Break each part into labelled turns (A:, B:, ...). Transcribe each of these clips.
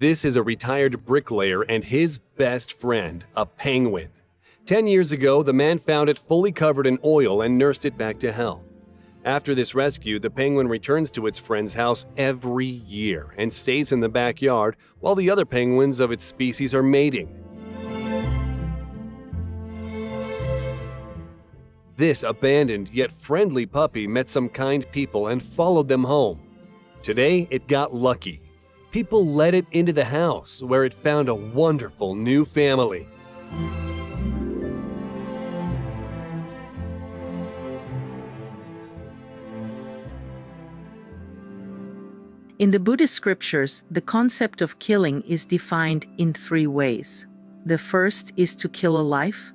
A: This is a retired bricklayer and his best friend, a penguin. 10 years ago, the man found it fully covered in oil and nursed it back to health. After this rescue, the penguin returns to its friend's house every year and stays in the backyard while the other penguins of its species are mating. This abandoned yet friendly puppy met some kind people and followed them home. Today, it got lucky. People let it into the house, where it found a wonderful new family.
B: In the Buddhist scriptures, the concept of killing is defined in 3 ways. The first is to kill a life,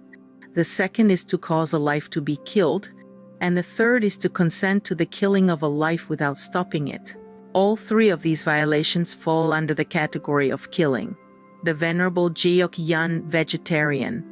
B: the second is to cause a life to be killed, and the third is to consent to the killing of a life without stopping it. All 3 of these violations fall under the category of killing. The Venerable Jiok vegetarian.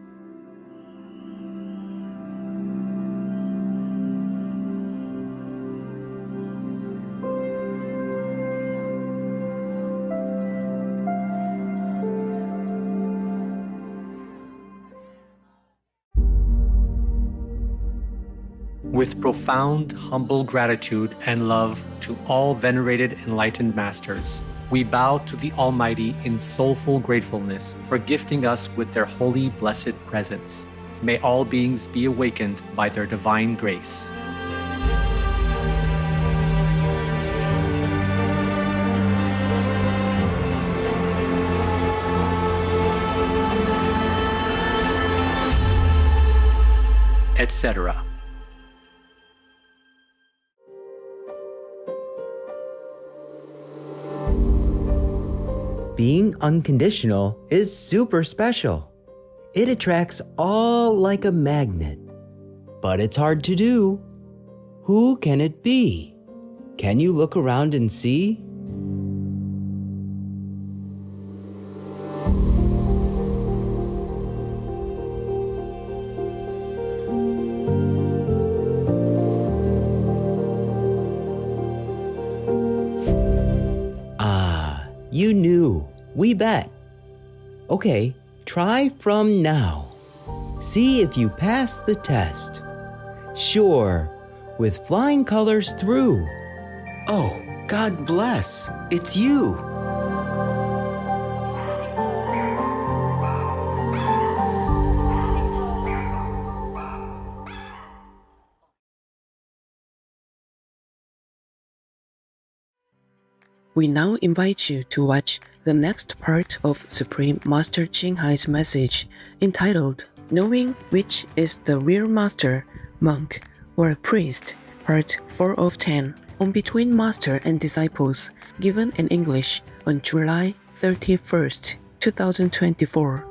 C: With profound, humble gratitude and love to all venerated enlightened masters, we bow to the Almighty in soulful gratefulness for gifting us with their holy, blessed presence. May all beings be awakened by their divine grace. Etc.
D: Being unconditional is super special. It attracts all like a magnet. But it's hard to do. Who can it be? Can you look around and see? You knew. We bet. Okay, try from now. See if you pass the test. Sure, with flying colors through. Oh, God bless. It's you.
E: We now invite you to watch the next part of Supreme Master Ching Hai's message entitled Knowing Which is the Real Master, Monk, or Priest, Part 4 of 10, on Between Master and Disciples, given in English on July 31st, 2024.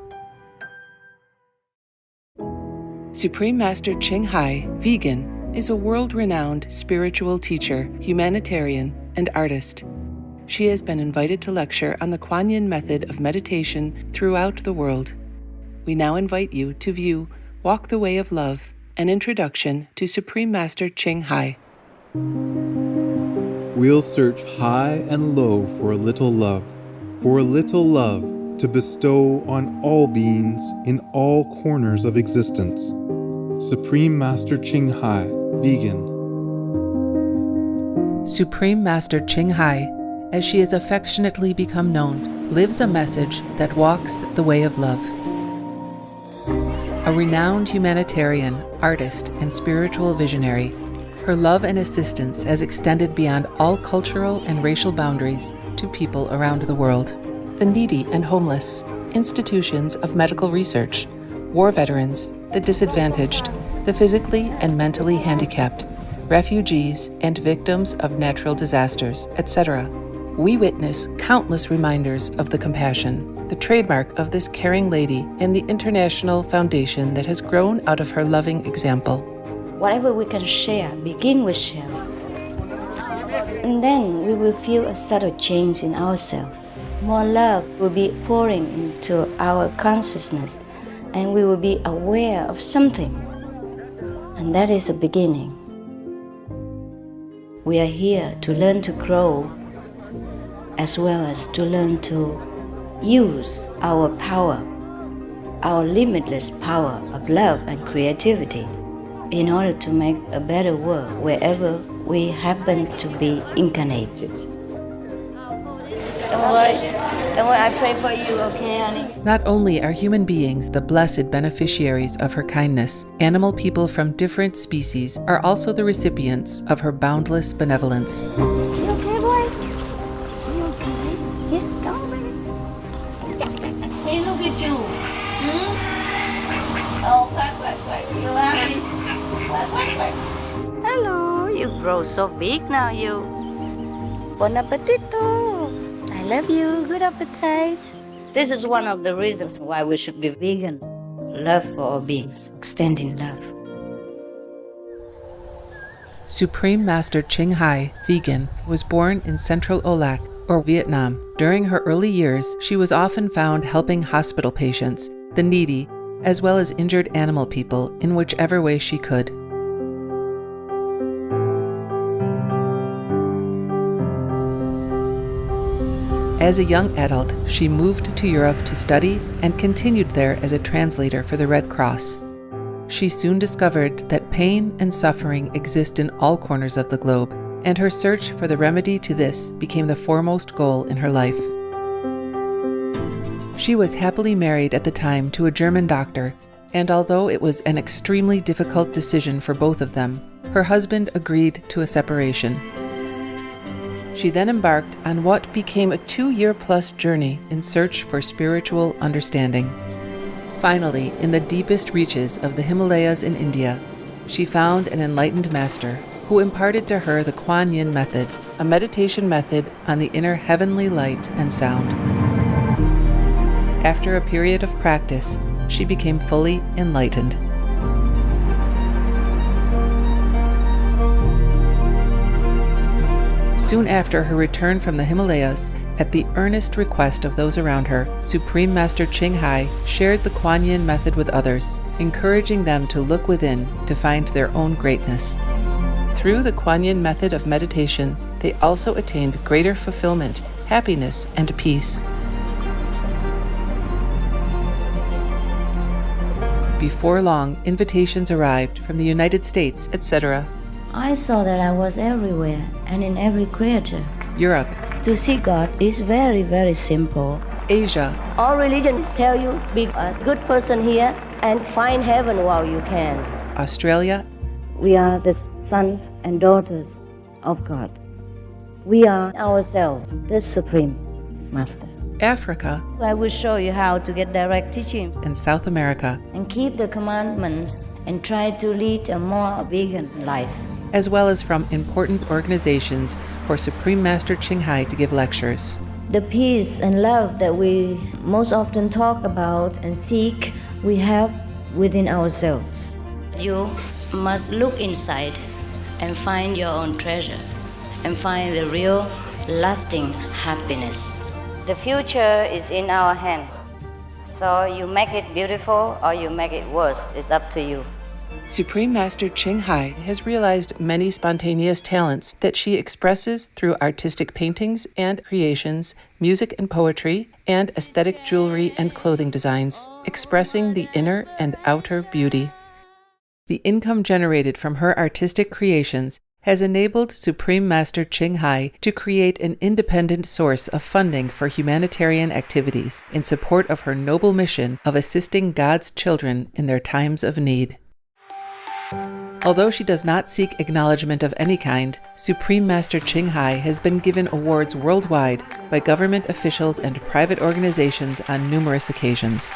E: Supreme Master Ching Hai, vegan, is a world-renowned spiritual teacher, humanitarian, and artist. She has been invited to lecture on the Kuan Yin method of meditation throughout the world. We now invite you to view Walk the Way of Love, an introduction to Supreme Master Ching Hai.
F: We'll search high and low for a little love to bestow on all beings in all corners of existence. Supreme Master Ching Hai, vegan.
G: Supreme Master Ching Hai, as she has affectionately become known, lives a message that walks the way of love. A renowned humanitarian, artist, and spiritual visionary, her love and assistance has extended beyond all cultural and racial boundaries to people around the world. The needy and homeless, institutions of medical research, war veterans, the disadvantaged, the physically and mentally handicapped, refugees, and victims of natural disasters, etc. We witness countless reminders of the compassion, the trademark of this caring lady, and the international foundation that has grown out of her loving example.
H: Whatever we can share, begin with sharing. And then we will feel a subtle change in ourselves. More love will be pouring into our consciousness, and we will be aware of something. And that is the beginning. We are here to learn to grow, as well as to learn to use our power, our limitless power of love and creativity in order to make a better world wherever we happen to be incarnated. Don't worry, I pray for you, okay, honey?
G: Not only are human beings the blessed beneficiaries of her kindness, animal people from different species are also the recipients of her boundless benevolence.
H: You okay, boy? You okay? Yeah, go baby. Hey, look at you. Oh, quack. You happy? Quack. Hello, you grow so big now, you. Bon appetito. I love you. Good appetite. This is one of the reasons why we should be vegan. Love for all beings, extending love.
G: Supreme Master Ching Hai, vegan, was born in Central Olac, or Vietnam. During her early years, she was often found helping hospital patients, the needy, as well as injured animal people in whichever way she could. As a young adult, she moved to Europe to study and continued there as a translator for the Red Cross. She soon discovered that pain and suffering exist in all corners of the globe, and her search for the remedy to this became the foremost goal in her life. She was happily married at the time to a German doctor, and although it was an extremely difficult decision for both of them, her husband agreed to a separation. She then embarked on what became a 2-year-plus journey in search for spiritual understanding. Finally, in the deepest reaches of the Himalayas in India, she found an enlightened master who imparted to her the Kuan Yin method, a meditation method on the inner heavenly light and sound. After a period of practice, she became fully enlightened. Soon after her return from the Himalayas, at the earnest request of those around her, Supreme Master Ching Hai shared the Kuan Yin method with others, encouraging them to look within to find their own greatness. Through the Kuan Yin method of meditation, they also attained greater fulfillment, happiness, and peace. Before long, invitations arrived from the United States, etc.,
H: I saw that I was everywhere and in every creature.
G: Europe,
H: To see God is very, very simple.
G: Asia,
H: All religions tell you be a good person here and find heaven while you can.
G: Australia,
H: We are the sons and daughters of God. We are ourselves, the Supreme Master.
G: Africa,
H: I will show you how to get direct teaching
G: and South America,
H: and keep the commandments and try to lead a more vegan life.
G: as well as from important organizations for Supreme Master Ching Hai to give lectures.
H: The peace and love that we most often talk about and seek, we have within ourselves. You must look inside and find your own treasure and find the real, lasting happiness. The future is in our hands. So you make it beautiful or you make it worse. It's up to you.
G: Supreme Master Ching Hai has realized many spontaneous talents that she expresses through artistic paintings and creations, music and poetry, and aesthetic jewelry and clothing designs, expressing the inner and outer beauty. The income generated from her artistic creations has enabled Supreme Master Ching Hai to create an independent source of funding for humanitarian activities in support of her noble mission of assisting God's children in their times of need. Although she does not seek acknowledgement of any kind, Supreme Master Ching Hai has been given awards worldwide by government officials and private organizations on numerous occasions.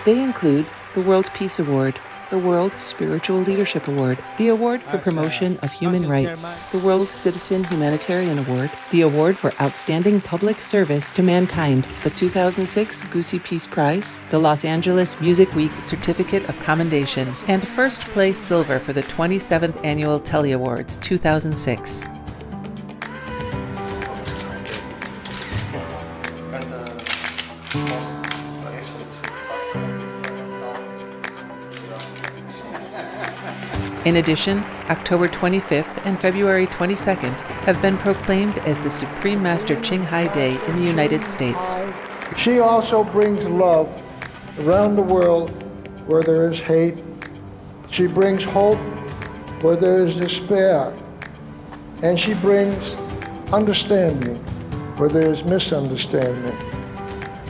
G: They include the World Peace Award, the World Spiritual Leadership Award, the Award for Promotion of Human Rights, the World Citizen Humanitarian Award, the Award for Outstanding Public Service to Mankind, the 2006 Goosey Peace Prize, the Los Angeles Music Week Certificate of Commendation, and first place silver for the 27th Annual Telly Awards 2006. In addition, October 25th and February 22nd have been proclaimed as the Supreme Master Ching Hai Day in the United States.
I: She also brings love around the world where there is hate. She brings hope where there is despair. And she brings understanding where there is misunderstanding.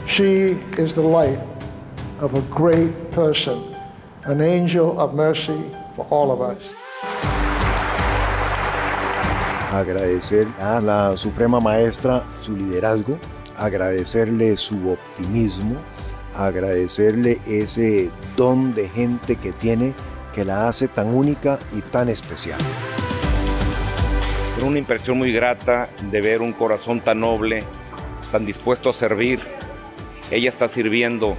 I: She is the light of a great person, an angel of mercy for all of us.
J: Agradecer a la Suprema Maestra su liderazgo, agradecerle su optimismo, agradecerle ese don de gente que tiene que la hace tan única y tan especial.
K: Una impresión muy grata de ver un corazón tan noble, tan dispuesto a servir. Ella está sirviendo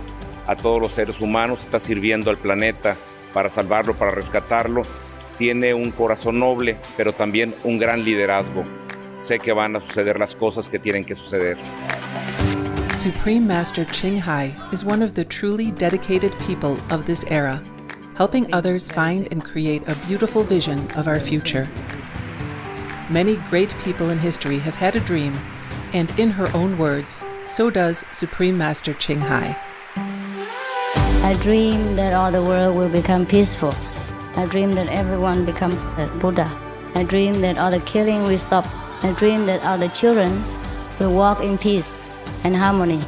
K: a todos los seres humanos, está sirviendo al planeta para salvarlo, para rescatarlo. Tiene un corazón noble, pero también un gran liderazgo. Sé que van a suceder las cosas que tienen que suceder.
G: Supreme Master Ching Hai is one of the truly dedicated people of this era, helping others find and create a beautiful vision of our future. Many great people in history have had a dream, and in her own words, so does Supreme Master Ching Hai.
H: I dream that all the world will become peaceful. I dream that everyone becomes a Buddha. I dream that all the killing will stop. I dream that all the children will walk in peace and harmony.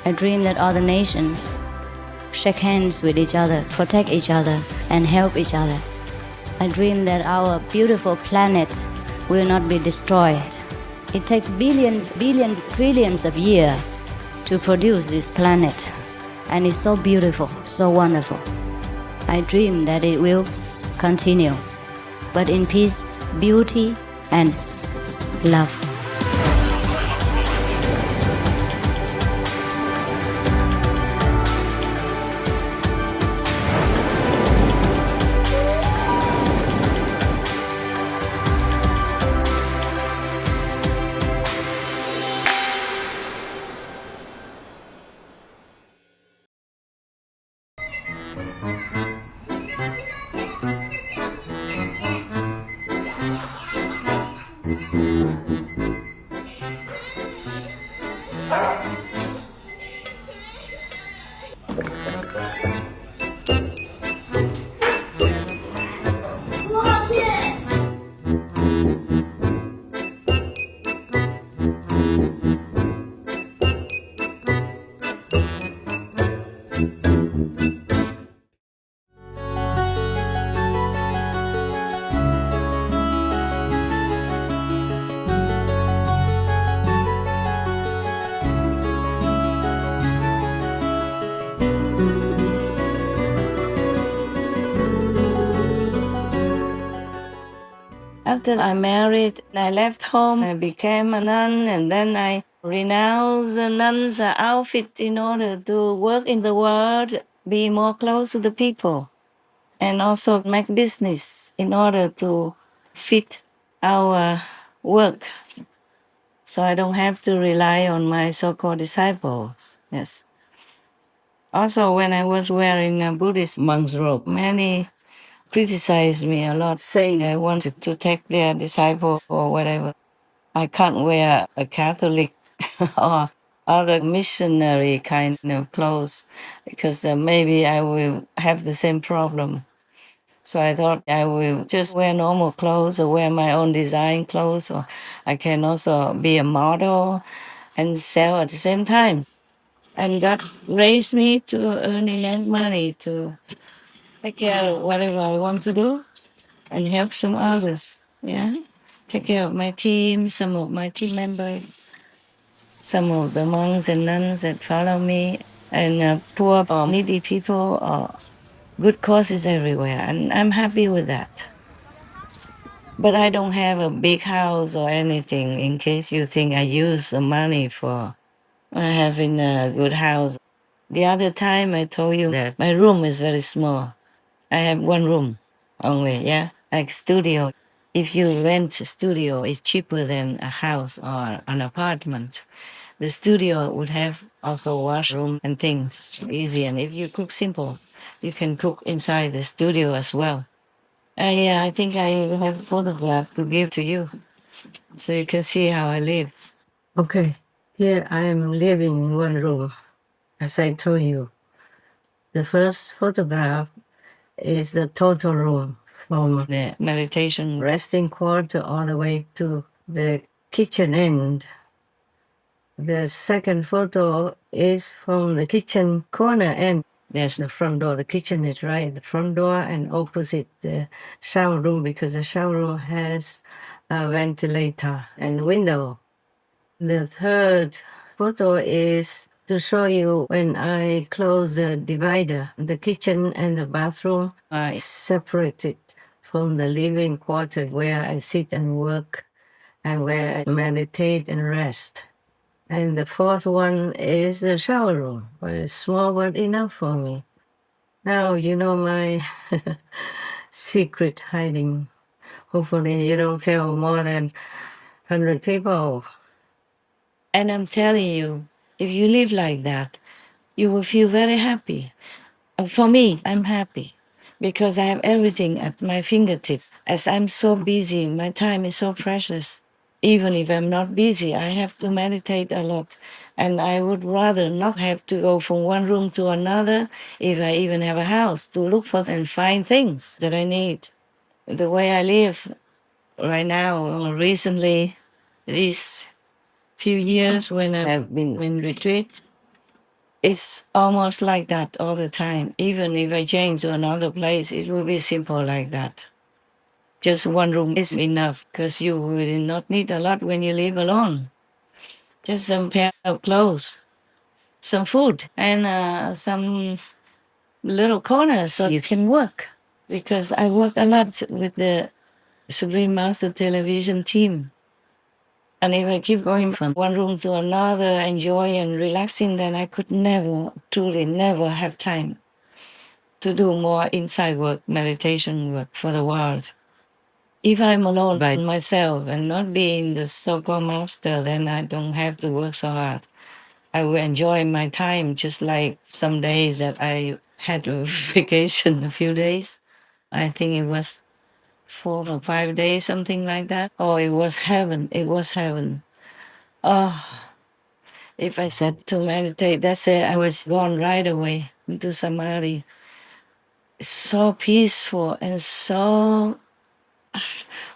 H: I dream that all the nations shake hands with each other, protect each other, and help each other. I dream that our beautiful planet will not be destroyed. It takes billions, trillions of years to produce this planet. And it's so beautiful, so wonderful. I dream that it will continue, but in peace, beauty, and love.
L: After I married, I left home, I became a nun, and then I renounced the nun's outfit in order to work in the world, be more close to the people, and also make business in order to fit our work. So I don't have to rely on my so-called disciples. Yes. Also, when I was wearing a Buddhist monk's robe, many criticized me a lot, saying I wanted to take their disciples or whatever. I can't wear a Catholic or other missionary kind of clothes because maybe I will have the same problem. So I thought I will just wear normal clothes or wear my own design clothes, or I can also be a model and sell at the same time. And God raised me to earn enough money to take care of whatever I want to do and help some others. Yeah, take care of my team, some of my team members, some of the monks and nuns that follow me, and poor or needy people or good causes everywhere. And I'm happy with that. But I don't have a big house or anything in case you think I use the money for having a good house. The other time I told you that my room is very small. I have one room only, yeah, like studio. If you rent a studio, it's cheaper than a house or an apartment. The studio would have also washroom and things easy. And if you cook simple, you can cook inside the studio as well. Yeah, I think I have a photograph to give to you. so you can see how I live. Okay, here I am living in one room, as I told you. The first photograph is the total room from the meditation resting quarter all the way to the kitchen end. The second photo is from the kitchen corner end. There's the front door. The kitchen is right at the front door and opposite the shower room because the shower room has a ventilator and window. The third photo is to show you when I close the divider. The kitchen and the bathroom are separated from the living quarter where I sit and work and where I meditate and rest. And the fourth one is the shower room, but it's small but enough for me. Now you know my secret hiding. Hopefully you don't tell more than 100 people. And I'm telling you, if you live like that, you will feel very happy. And for me, I'm happy because I have everything at my fingertips. As I'm so busy, my time is so precious. Even if I'm not busy, I have to meditate a lot. And I would rather not have to go from one room to another if I even have a house to look for and find things that I need. The way I live right now, or recently, these few years when I have been in retreat, it's almost like that all the time. Even if I change to another place, it will be simple like that. Just one room is enough because you will not need a lot when you live alone. Just some pair of clothes, some food, and some little corners so you can work. Because I work a lot with the Supreme Master Television team. And if I keep going from one room to another, enjoying and relaxing, then I could never, truly never have time to do more inside work, meditation work for the world. If I'm alone by myself and not being the so-called master, then I don't have to work so hard. I will enjoy my time just like some days that I had a vacation a few days. I think it was 4 or 5 days, something like that. Oh, it was heaven. It was heaven. Oh, if I said to meditate, that's it. I was gone right away into samadhi. It's so peaceful and so,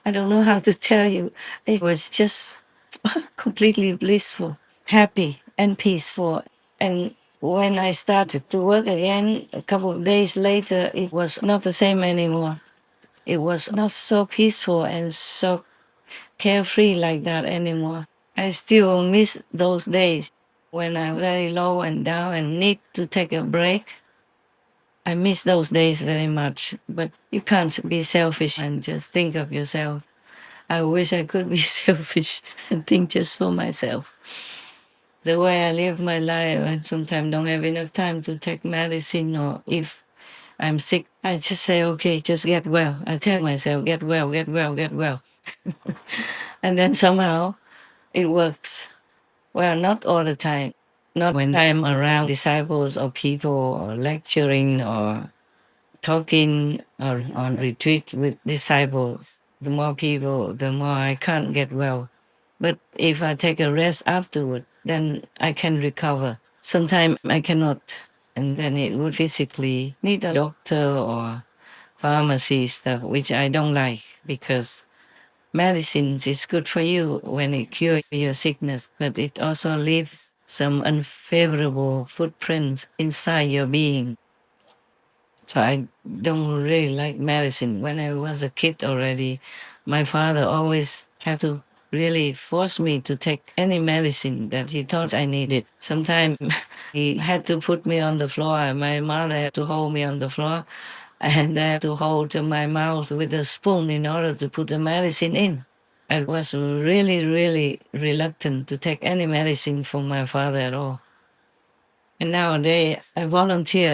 L: I don't know how to tell you. It was just completely blissful, happy and peaceful. And when I started to work again, a couple of days later, it was not the same anymore. It was not so peaceful and so carefree like that anymore. I still miss those days when I'm very low and down and need to take a break. I miss those days very much, but you can't be selfish and just think of yourself. I wish I could be selfish and think just for myself. The way I live my life, I sometimes don't have enough time to take medicine, or if I'm sick, I just say, okay, just get well. I tell myself, get well, get well, get well. And then somehow it works. Well, not all the time. Not when I'm around disciples or people or lecturing or talking or on retreat with disciples. The more people, the more I can't get well. But if I take a rest afterward, then I can recover. Sometimes I cannot, and then it would physically need a doctor or pharmacy stuff, which I don't like because medicines is good for you when it cures your sickness, but it also leaves some unfavorable footprints inside your being. So I don't really like medicine. When I was a kid already, my father always had to really force me to take any medicine that he thought I needed. Sometimes he had to put me on the floor. My mother had to hold me on the floor, and I had to hold to my mouth with a spoon in order to put the medicine in. I was really, really reluctant to take any medicine from my father at all. And nowadays, I volunteer,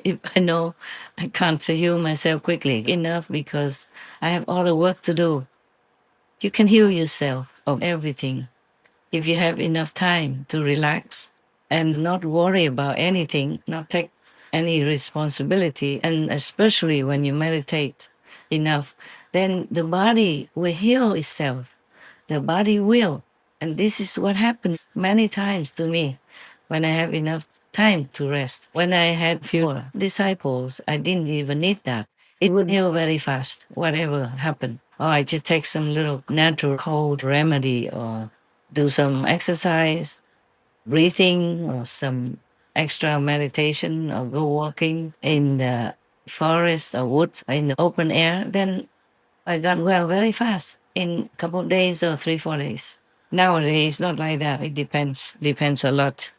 L: if I know I can't heal myself quickly enough because I have all the work to do. You can heal yourself of everything if you have enough time to relax and not worry about anything, not take any responsibility, and especially when you meditate enough, then the body will heal itself. the body will. And this is what happens many times to me when I have enough time to rest. When I had fewer disciples, I didn't even need that. It would heal very fast, whatever happened. Or I just take some little natural cold remedy or do some exercise, breathing, or some extra meditation, or go walking in the forest or woods in the open air. Then I got well very fast in a couple of days or 3-4 days. Nowadays, not like that. It depends a lot.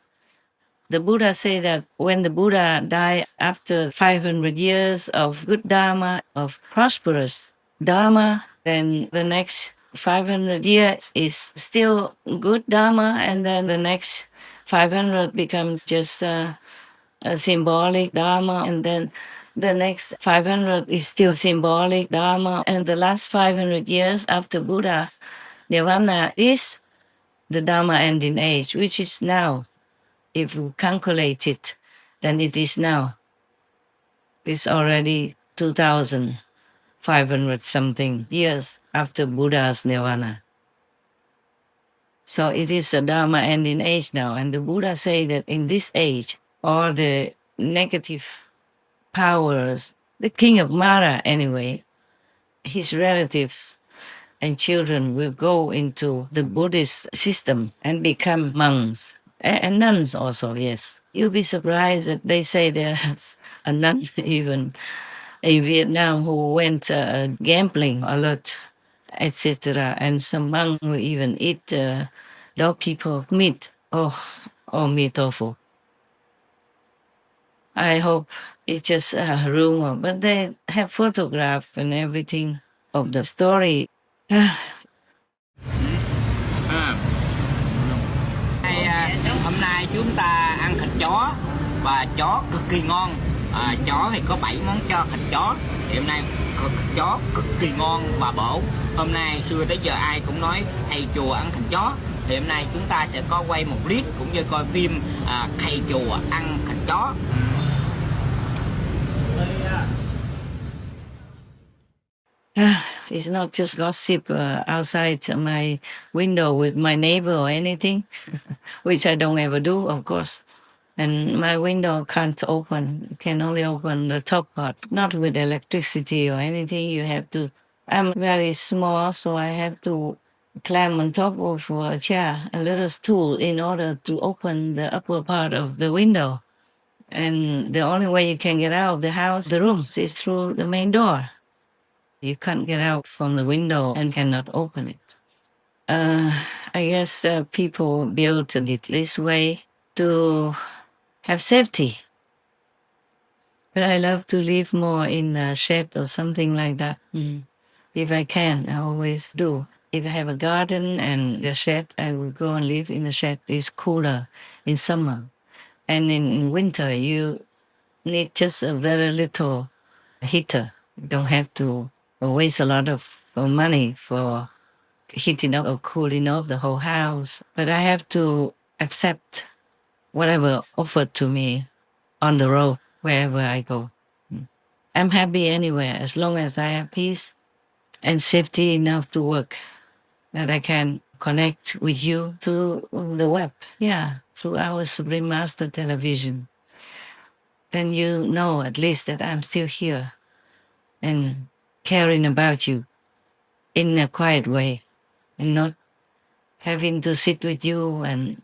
L: The Buddha say that when the Buddha dies after 500 years of good Dharma, of prosperous Dharma, then the next 500 years is still good Dharma, and then the next 500 becomes just a symbolic Dharma, and then the next 500 is still symbolic Dharma, and the last 500 years after Buddha's Nirvana is the Dharma ending age, which is now. If you calculate it, then it is now. It's already 2,500 something years after Buddha's Nirvana. So it is a Dharma ending age now. And the Buddha say that in this age, all the negative powers, the king of Mara anyway, his relatives and children will go into the Buddhist system and become monks. And nuns also, yes. You'll be surprised that they say there's a nun even in Vietnam who went gambling a lot, etc. And some monks who even eat dog people meat. Oh, me tofu. I hope it's just a rumor, but they have photographs and everything of the story.
M: Hôm nay chúng ta ăn thịt chó và chó cực kỳ ngon. Chó thì có 7 món cho thịt chó. Thì hôm nay thịt chó cực kỳ ngon và bổ. Hôm nay xưa tới giờ ai cũng nói thầy chùa ăn thịt chó. Thì hôm nay chúng ta sẽ có quay một clip cũng như coi phim thầy chùa ăn thịt chó.
L: It's not just gossip outside my window with my neighbor or anything, which I don't ever do, of course. And my window can't open, can only open the top part, not with electricity or anything. You have to, I'm very small, so I have to climb on top of a chair, a little stool, in order to open the upper part of the window. And the only way you can get out of the house, the rooms, is through the main door. You can't get out from the window and cannot open it. I guess people built it this way to have safety. But I love to live more in a shed or something like that. If I can, I always do. If I have a garden and a shed, I will go and live in the shed. It's cooler in summer. And in winter, you need just a very little heater. You don't have to waste a lot of money for heating up or cooling off the whole house. But I have to accept whatever offered to me on the road, wherever I go. I'm happy anywhere, as long as I have peace and safety enough to work, that I can connect with you through the web. Yeah, through our Supreme Master television. Then you know at least that I'm still here and caring about you in a quiet way, and not having to sit with you and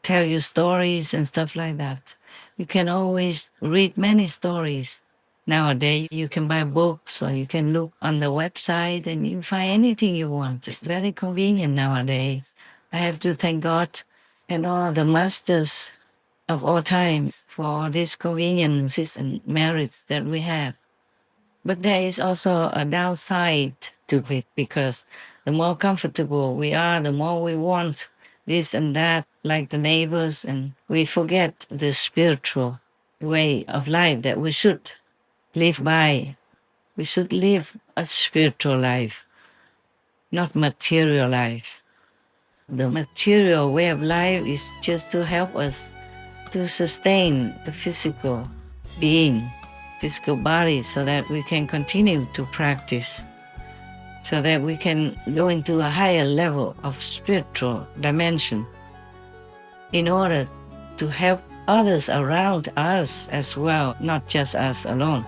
L: tell you stories and stuff like that. You can always read many stories. Nowadays, you can buy books or you can look on the website and you find anything you want. It's very convenient nowadays. I have to thank God and all the masters of all times for all these conveniences and merits that we have. But there is also a downside to it, because the more comfortable we are, the more we want this and that, like the neighbors, and we forget the spiritual way of life that we should live by. We should live a spiritual life, not material life. The material way of life is just to help us to sustain the physical being, physical body, so that we can continue to practice. so that we can go into a higher level of spiritual dimension in order to help others around us as well, not just us alone.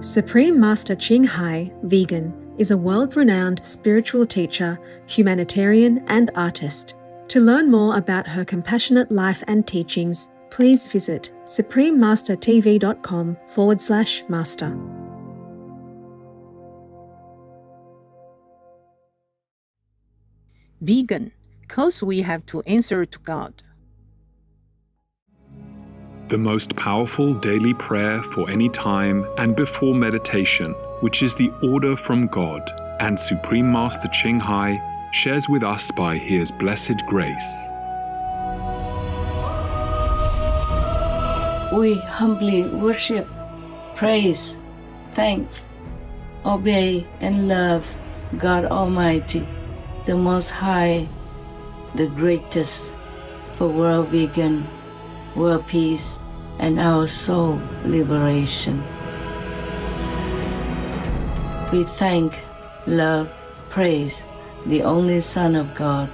N: Supreme Master Ching Hai, vegan, is a world-renowned spiritual teacher, humanitarian, and artist. To learn more about her compassionate life and teachings, please visit suprememastertv.com/master.
B: Vegan, because we have to answer to God.
O: The most powerful daily prayer for any time and before meditation, which is the order from God, and Supreme Master Ching Hai shares with us by His blessed grace.
L: We humbly worship, praise, thank, obey, and love God Almighty, the Most High, the greatest, for world vegan, world peace, and our soul liberation. We thank, love, praise the only Son of God,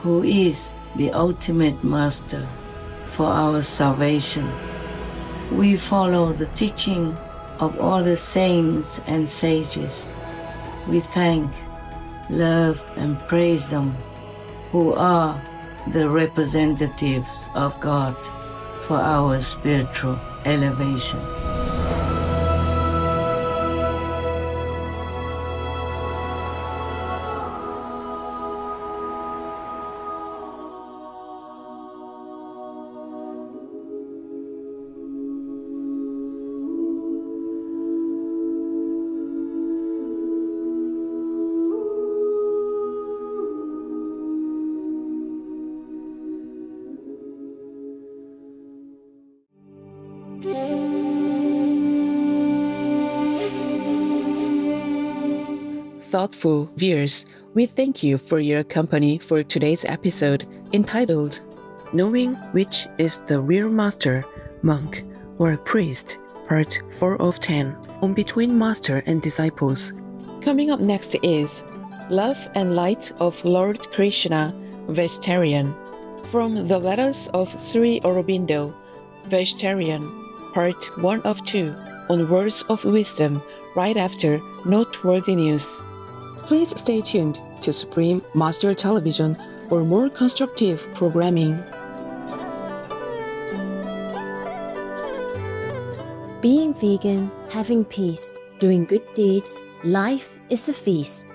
L: who is the ultimate Master for our salvation. We follow the teaching of all the saints and sages. We thank, love, and praise them, who are the representatives of God for our spiritual elevation.
E: Thoughtful viewers, we thank you for your company for today's episode entitled Knowing Which is the Real Master, Monk, or Priest, Part 4 of 10 on Between Master and Disciples. Coming up next is Love and Light of Lord Krishna, Vegetarian, from the Letters of Sri Aurobindo, Vegetarian, Part 1 of 2 on Words of Wisdom right after Noteworthy News. Please stay tuned to Supreme Master Television for more constructive programming.
P: Being vegan, having peace, doing good deeds, life is a feast.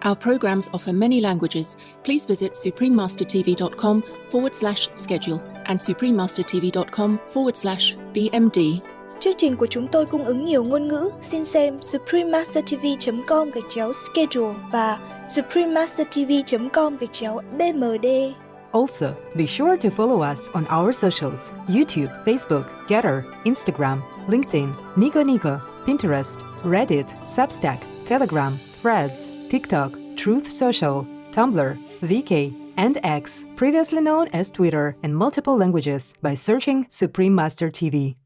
Q: Our programs offer many languages. Please visit suprememastertv.com/schedule and suprememastertv.com/BMD.
R: Chương trình của chúng tôi cung ứng nhiều ngôn ngữ. Xin xem suprememastertv.com/schedule và suprememastertv.com/BMD.
S: Also, be sure to follow us on our socials: YouTube, Facebook, Getter, Instagram, LinkedIn, Nico, Pinterest, Reddit, Substack, Telegram, Threads, TikTok, Truth Social, Tumblr, VK, and X, previously known as Twitter, in multiple languages by searching Supreme Master TV.